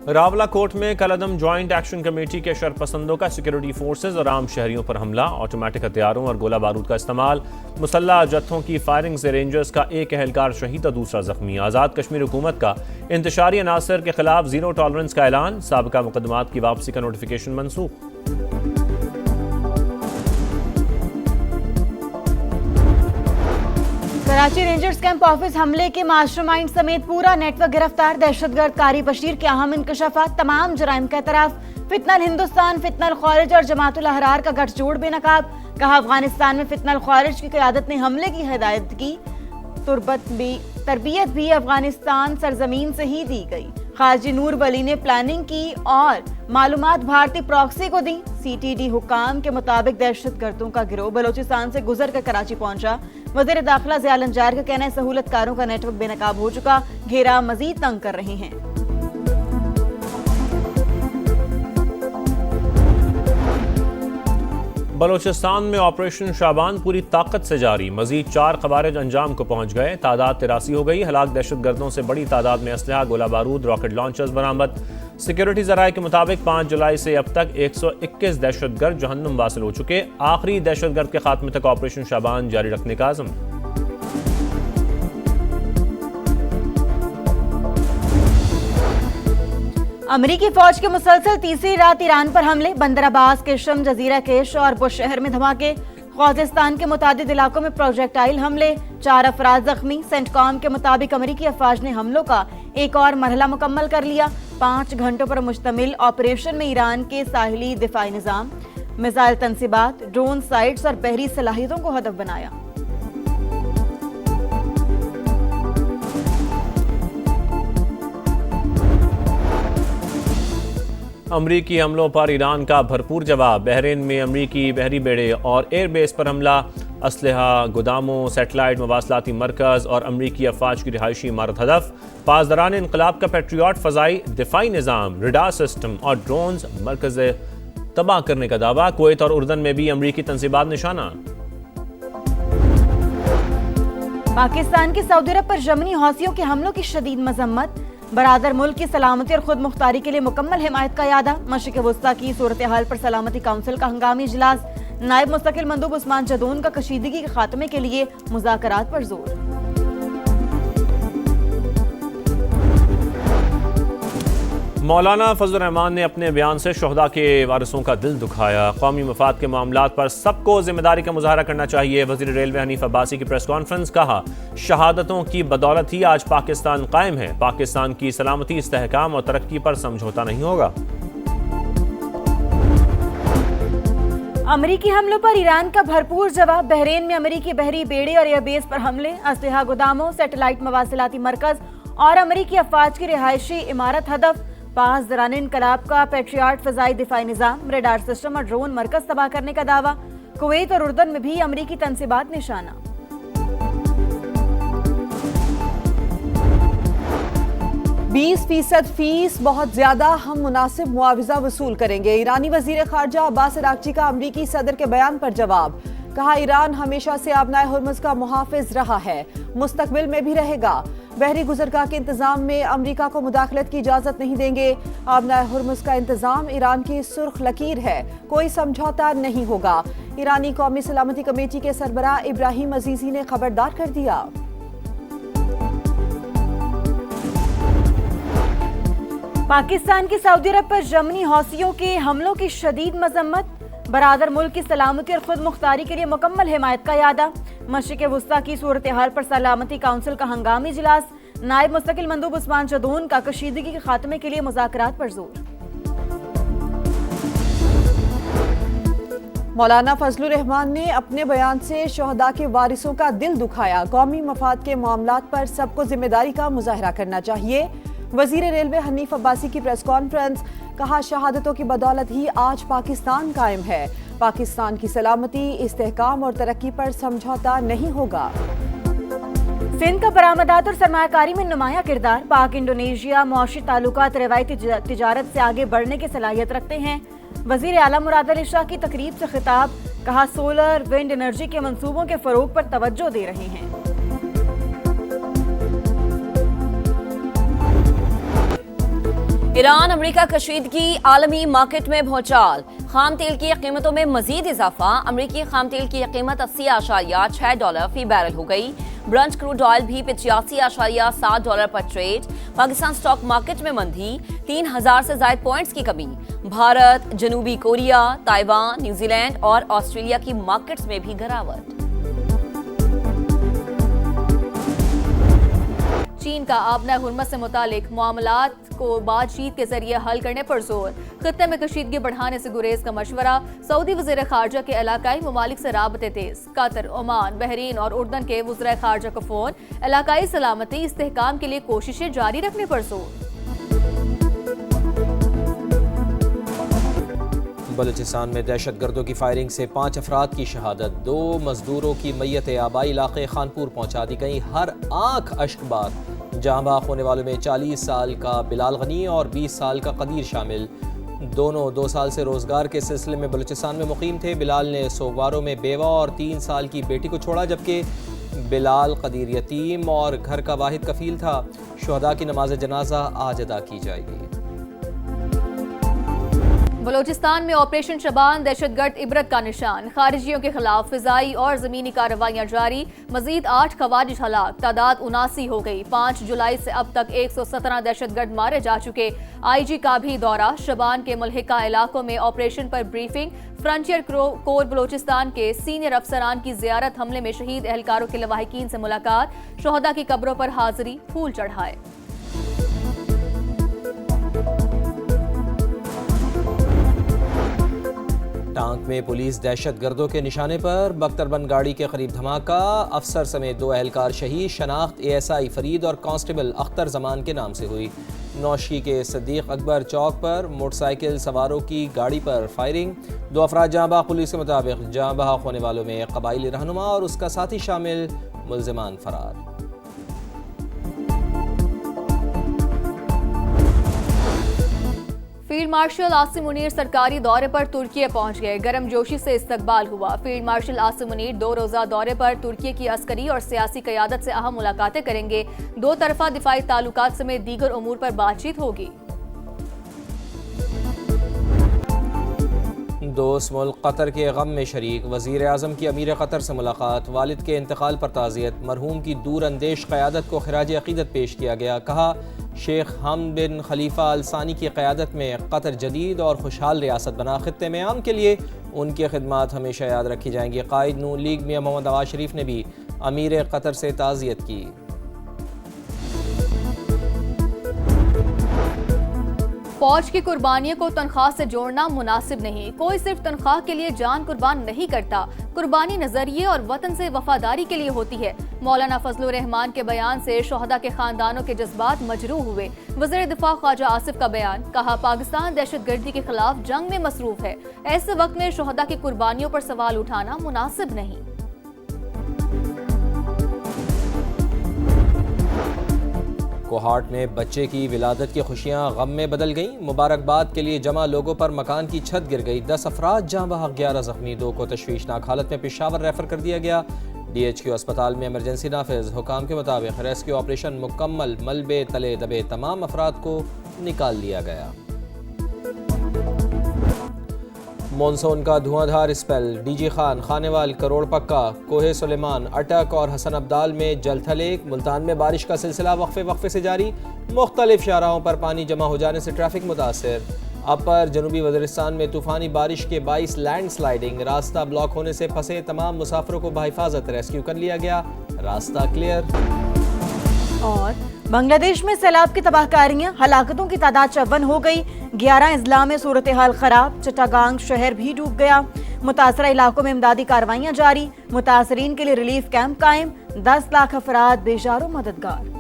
راولہ کوٹ میں کالعدم joint action committee کے شرپسندوں کا سیکیورٹی فورسز اور عام شہریوں پر حملہ، آٹومیٹک ہتھیاروں اور گولہ بارود کا استعمال، مسلح جتھوں کی فائرنگ سے رینجرز کا ایک اہلکار شہید اور دوسرا زخمی۔ آزاد کشمیر حکومت کا انتشاری عناصر کے خلاف زیرو ٹالرنس کا اعلان، سابقہ مقدمات کی واپسی کا نوٹیفیکیشن منسوخ۔ کراچی رینجرز کیمپ آفس حملے کے ماسٹر مائنڈ سمیت پورا نیٹ ورک گرفتار، دہشت گرد کاری بشیر کے اہم انکشافات، تمام جرائم کا اعتراف، فتنہ الہندوستان، فتنہ الخوارج اور جماعت الاحرار کا گٹھ جوڑ بے نقاب، کہا افغانستان میں فتنہ الخوارج کی قیادت نے حملے کی ہدایت کی، تربیت بھی افغانستان سرزمین سے ہی دی گئی۔ خارجی نور ولی نے پلاننگ کی اور معلومات بھارتی پراکسی کو دی۔ سی ٹی ڈی حکام کے مطابق دہشت گردوں کا گروہ بلوچستان سے گزر کر کراچی پہنچا۔ وزیر داخلہ ضیاء الانجار کا کہنا ہے سہولت کاروں کا نیٹ ورک بے نقاب ہو چکا، گھیرا مزید تنگ کر رہے ہیں۔ بلوچستان میں آپریشن شابان پوری طاقت سے جاری، مزید 4 خوارج انجام کو پہنچ گئے، تعداد 83 ہو گئی۔ ہلاک دہشت گردوں سے بڑی تعداد میں اسلحہ، گولہ بارود، راکٹ لانچرز برآمد۔ سیکیورٹی ذرائع کے مطابق 5 جولائی سے اب تک 121 دہشت گرد جہنم واصل ہو چکے، آخری دہشت گرد کے خاتمے تک آپریشن شابان جاری رکھنے کا عزم۔ امریکی فوج کے مسلسل تیسری رات ایران پر حملے، بندر عباس، کرشم، جزیرہ کیش اور بش شہر میں دھماکے، خوزستان کے متعدد علاقوں میں پروجیکٹائل حملے، 4 افراد زخمی۔ سینٹ کام کے مطابق امریکی افواج نے حملوں کا ایک اور مرحلہ مکمل کر لیا، 5 گھنٹوں پر مشتمل آپریشن میں ایران کے ساحلی دفاعی نظام، میزائل تنصیبات، ڈرون سائٹس اور بحری صلاحیتوں کو ہدف بنایا۔ امریکی حملوں پر ایران کا بھرپور جواب، بحرین میں امریکی بحری بیڑے اور ایئر بیس پر حملہ، اسلحہ گوداموں، سیٹلائٹ مواصلاتی مرکز اور امریکی افواج کی رہائشی عمارت ہدف۔ پاسداران انقلاب کا پیٹریوٹ فضائی دفاعی نظام، ریڈار سسٹم اور ڈرونز مرکز تباہ کرنے کا دعویٰ، کویت اور اردن میں بھی امریکی تنصیبات نشانہ۔ پاکستان کی سعودی عرب پر یمنی حوثیوں کے حملوں کی شدید مذمت، برادر ملک کی سلامتی اور خود مختاری کے لیے مکمل حمایت کا اعادہ۔ مشرق وسطیٰ کی صورتحال پر سلامتی کونسل کا ہنگامی اجلاس، نائب مستقل مندوب عثمان جدون کا کشیدگی کے خاتمے کے لیے مذاکرات پر زور۔ مولانا فضل الرحمان نے اپنے بیان سے شہداء کے وارثوں کا دل دکھایا، قومی مفاد کے معاملات پر سب کو ذمہ داری کا مظاہرہ کرنا چاہیے۔ وزیر ریلوے حنیف عباسی کی پریس کانفرنس، کہا شہادتوں کی بدولت ہی آج پاکستان قائم ہے، پاکستان کی سلامتی، استحکام اور ترقی پر سمجھوتا نہیں ہوگا۔ امریکی حملوں پر ایران کا بھرپور جواب، بحرین میں امریکی بحری بیڑے اور ایئر بیس پر حملے، اسلحہ گوداموں، سیٹلائٹ مواصلاتی مرکز اور امریکی افواج کی رہائشی عمارت ہدف۔ پاسداران انقلاب کا پیٹریاٹ فضائی دفاعی نظام، ریڈار سسٹم اور ڈرون مرکز تباہ کرنے کا دعویٰ، کویت اور اردن میں بھی امریکی تنصیبات نشانہ۔ 20% فیس بہت زیادہ، ہم مناسب معاوضہ وصول کریں گے، ایرانی وزیر خارجہ عباس عراقچی کا امریکی صدر کے بیان پر جواب، کہا ایران ہمیشہ سے آبنائے ہرمز کا محافظ رہا ہے، مستقبل میں بھی رہے گا، بحری گزرگاہ کے انتظام میں امریکہ کو مداخلت کی اجازت نہیں دیں گے، آبنائے ہرمز کا انتظام ایران کی سرخ لکیر ہے، کوئی سمجھوتا نہیں ہوگا، ایرانی قومی سلامتی کمیٹی کے سربراہ ابراہیم عزیزی نے خبردار کر دیا۔ پاکستان کی سعودی عرب پر یمنی حوثیوں کے حملوں کی شدید مذمت، برادر ملک کی سلامتی اور خود مختاری کے لیے مکمل حمایت کا اعادہ۔ مشرق وسطیٰ کی صورتحال پر سلامتی کونسل کا ہنگامی اجلاس، نائب مستقل مندوب عثمان جدون کا کشیدگی کے خاتمے کے لیے مذاکرات پر زور۔ مولانا فضل الرحمان نے اپنے بیان سے شہداء کے وارثوں کا دل دکھایا، قومی مفاد کے معاملات پر سب کو ذمہ داری کا مظاہرہ کرنا چاہیے۔ وزیر ریلوے حنیف عباسی کی پریس کانفرنس، کہا شہادتوں کی بدولت ہی آج پاکستان قائم ہے، پاکستان کی سلامتی، استحکام اور ترقی پر سمجھوتا نہیں ہوگا۔ سندھ کا برآمدات اور سرمایہ کاری میں نمایاں کردار، پاک انڈونیشیا معاشی تعلقات روایتی تجارت سے آگے بڑھنے کی صلاحیت رکھتے ہیں۔ وزیر اعلیٰ مراد علی شاہ کی تقریب سے خطاب، کہا سولر ونڈ انرجی کے منصوبوں کے فروغ پر توجہ دے رہے ہیں۔ ایران امریکہ کشیدگی عالمی مارکیٹ میں بھونچال، خام تیل کی قیمتوں میں مزید اضافہ، امریکی خام تیل کی قیمت $80.6 فی بیرل ہو گئی، برنٹ کروڈ آئل بھی $85.7 پر ٹریڈ، پاکستان سٹاک مارکیٹ میں مندی، 3000 سے زائد پوائنٹس کی کمی، بھارت، جنوبی کوریا، تائیوان، نیوزی لینڈ اور آسٹریلیا کی مارکیٹس میں بھی گراوٹ۔ چین کا آبنہ ہرمز سے متعلق معاملات کو بات چیت کے ذریعے حل کرنے پر زور، خطے میں کشیدگی بڑھانے سے گریز کا مشورہ، سعودی وزیر خارجہ کے علاقائی ممالک سے رابطے تیز، قطر، عمان، بحرین اور اردن کے وزرائے خارجہ کو فون، علاقائی سلامتی استحکام کے لیے کوششیں جاری رکھنے پر زور۔ بلوچستان میں دہشت گردوں کی فائرنگ سے 5 افراد کی شہادت، 2 مزدوروں کی میتیں آبائی علاقے خانپور پہنچا دی گئیں، ہر آنکھ اشک بار۔ جاں بحق ہونے والوں میں 40 سال کا بلال غنی اور 20 سال کا قدیر شامل، دونوں 2 سال سے روزگار کے سلسلے میں بلوچستان میں مقیم تھے۔ بلال نے سوگواروں میں بیوہ اور 3 سال کی بیٹی کو چھوڑا، جبکہ بلال قدیر یتیم اور گھر کا واحد کفیل تھا۔ شہداء کی نماز جنازہ آج ادا کی جائے گی۔ بلوچستان میں آپریشن شبان دہشت گرد عبرت کا نشان، خارجیوں کے خلاف فضائی اور زمینی کارروائیاں جاری، مزید 8 خوارج ہلاک، تعداد 79 ہو گئی۔ 5 جولائی سے اب تک 117 دہشت گرد مارے جا چکے۔ آئی جی کا بھی دورہ، شبان کے ملحقہ علاقوں میں آپریشن پر بریفنگ، فرنٹیئر کور بلوچستان کے سینئر افسران کی زیارت، حملے میں شہید اہلکاروں کے لواحقین سے ملاقات، شہداء کی قبروں پر حاضری، پھول چڑھائے۔ ٹانک میں پولیس دہشت گردوں کے نشانے پر، بختربند گاڑی کے قریب دھماکہ، افسر سمیت 2 اہلکار شہید، شناخت ASI فرید اور کانسٹیبل اختر زمان کے نام سے ہوئی۔ نوشی کے صدیق اکبر چوک پر موٹر سائیکل سواروں کی گاڑی پر فائرنگ، 2 افراد جاں بحق، پولیس کے مطابق جاں بحق ہونے والوں میں قبائلی رہنما اور اس کا ساتھی شامل، ملزمان فرار۔ فیلڈ مارشل عاصم منیر سرکاری دورے پر ترکیے پہنچ گئے، گرم جوشی سے استقبال ہوا۔ فیلڈ مارشل عاصم منیر 2 روزہ دورے پر ترکیے کی عسکری اور سیاسی قیادت سے اہم ملاقاتیں کریں گے، 2 طرفہ دفاعی تعلقات سمیت دیگر امور پر بات چیت ہوگی۔ دوست ملک قطر کے غم میں شریک، وزیر اعظم کی امیر قطر سے ملاقات، والد کے انتقال پر تعزیت، مرحوم کی دور اندیش قیادت کو خراج عقیدت پیش کیا گیا، کہا شیخ حمد بن خلیفہ ال ثانی کی قیادت میں قطر جدید اور خوشحال ریاست بنا، خطے میں عام کے لیے ان کی خدمات ہمیشہ یاد رکھی جائیں گی۔ قائد نون لیگ میاں محمد نواز شریف نے بھی امیر قطر سے تعزیت کی۔ فوج کی قربانیوں کو تنخواہ سے جوڑنا مناسب نہیں، کوئی صرف تنخواہ کے لیے جان قربان نہیں کرتا، قربانی نظریے اور وطن سے وفاداری کے لیے ہوتی ہے۔ مولانا فضل الرحمان کے بیان سے شہداء کے خاندانوں کے جذبات مجروح ہوئے۔ وزیر دفاع خواجہ آصف کا بیان، کہا پاکستان دہشت گردی کے خلاف جنگ میں مصروف ہے، ایسے وقت میں شہداء کی قربانیوں پر سوال اٹھانا مناسب نہیں۔ کوہاٹ میں بچے کی ولادت کی خوشیاں غم میں بدل گئیں، مبارکباد کے لیے جمع لوگوں پر مکان کی چھت گر گئی، 10 افراد جاں بحق، 11 زخمی، 2 کو تشویشناک حالت میں پشاور ریفر کر دیا گیا۔ DHQ اسپتال میں ایمرجنسی نافذ، حکام کے مطابق ریسکیو آپریشن مکمل، ملبے تلے دبے تمام افراد کو نکال لیا گیا۔ مونسون کا دھواں دھار اسپیل، DG خان، خانیوال، کروڑ پکا، کوہ سلیمان، اٹک اور حسن ابدال میں جل تھل۔ ملتان میں بارش کا سلسلہ وقفے سے جاری، مختلف شاہراہوں پر پانی جمع ہو جانے سے ٹریفک متاثر۔ اپر جنوبی وزیرستان میں طوفانی بارش کے باعث لینڈ سلائیڈنگ، راستہ بلاک ہونے سے پھنسے تمام مسافروں کو بحفاظت ریسکیو کر لیا گیا، راستہ کلیئر۔ اور بنگلہ دیش میں سیلاب کی تباہ کاریاں، ہلاکتوں کی تعداد 54 ہو گئی، 11 اضلاع میں صورتحال خراب، چٹاگانگ شہر بھی ڈوب گیا، متاثرہ علاقوں میں امدادی کارروائیاں جاری، متاثرین کے لیے ریلیف کیمپ قائم، 10 لاکھ افراد بے جار و مددگار۔